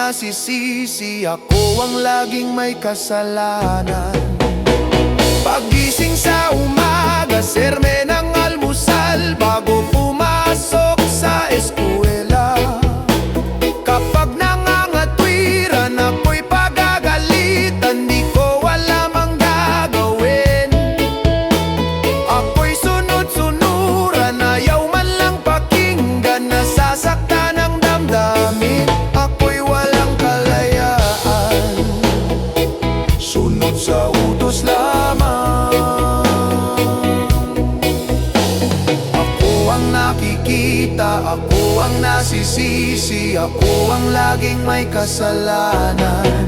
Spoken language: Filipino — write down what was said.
nasisisi, ako ang laging may kasalanan. Pagising sa umaga, serme ng almusal, bago pumasok sa eskwela. Kapag nangangatwiran, ako'y pagagalitan, di ko alam ang gagawin. Ako'y sunod-sunuran, ayaw man lang pakinggan, nasasaktan ang damdamin. Ako'y walang kalayaan, sunod sa utos lamang. Ako ang nakikita, ako ang nasisisi, ako ang laging may kasalanan.